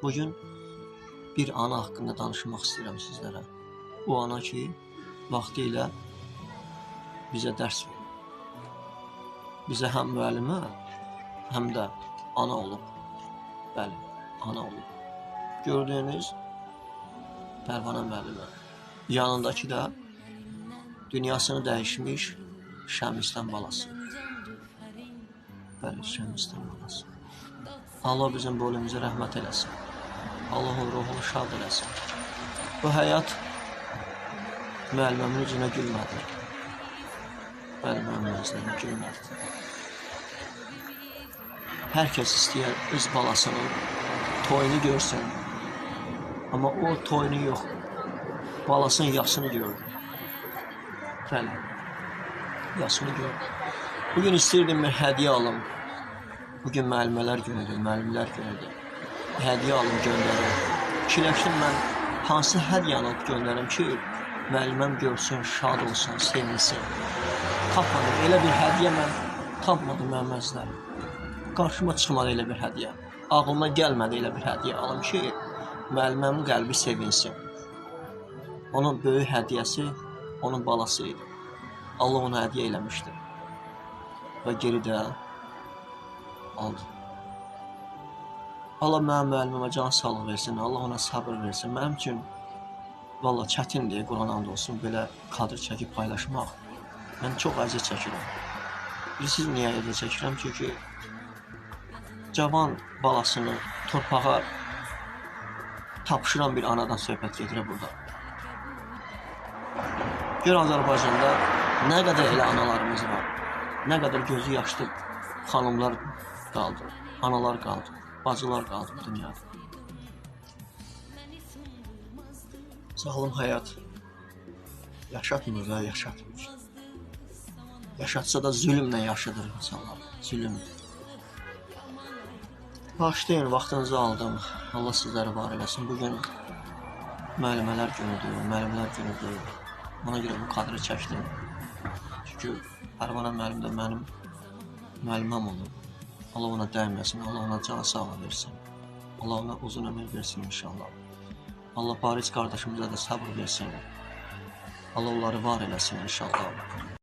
Bugün bir ana haqqında danışmaq istəyirəm sizlərə. O ana ki, vaxtı ilə bizə dərs verir. Bizə həm müəllimə, həm də ana olub. Bəli, ana olub. Gördüyünüz Pərvanə müəllimə. Yanındakı da dünyasını dəyişmiş Şəmlistan balası. Bəli, Şəmlistan balası. Allah bizim boynumuza rəhmət eləsin. Allahın ruhunu şad eləsin. Bu həyat müəlliməmin üzünə gülmədi. Bəli, müəlliməmin üzünə gülmədi. Hər kəs istəyər öz balasının toyunu görsün. Amma o toyunu yox, balasının yaşını gördü. Bəli, yaşını gördü. Bugün istəyirdim bir hədiyyə alım. Bugün müəllimələr günüdür, müəllimlər günüdür. Hədiyyə alım, göndərim. Fikirləşdim mən hansı hədiyyəni alıb göndərim ki, müəlliməm görsün, şad olsun, sevinsin. Tapmadım, elə bir hədiyyə mən tapmadım müəllimlərim. Qarşıma çıxmadı elə bir hədiyyə. Ağlıma gəlmədi elə bir hədiyyə alım ki, müəlliməmin qəlbi sevinsin. Onun böyük hədiyyəsi onun balası idi. Allah onu hədiyyə eləmişdi. Və geridə aldı. Allah mənim müəllimimə can sağlıq versin, Allah ona sabır versin. Mənim üçün valla çətindir, Quran and olsun, belə kadr çəkib paylaşmaq. Mən çox əziyyət çəkirəm. Bilirsiniz niyə əziyyət çəkirəm? Çünki cavan balasını torpağa tapşıran bir anadan söhbət gedir burada. Gör Azərbaycanda nə qədər elə analarımız var, nə qədər gözü yaşlı xanımlar qaldı, analar qaldı, bacılar qaldı bu dünyada. Sağlam həyat yaşatmır və yaşatmır. Yaşatsa da zülmlə yaşadır insanlar, zülm. Bağışlayın, vaxtınızı aldım. Allah sizləri var eləsin. Bugün müəllimələr günüdür, müəllimlər günüdür. Ona görə bu kadrı çəkdim. Çünki Pərvanə müəllim də mənim müəlliməm olub. Allah ona dəyməsin, Allah ona can sağlığı versin. Allah ona uzun ömür versin inşallah. Allah Paris qardaşımıza da sabır versin. Allah onları var eləsin inşallah.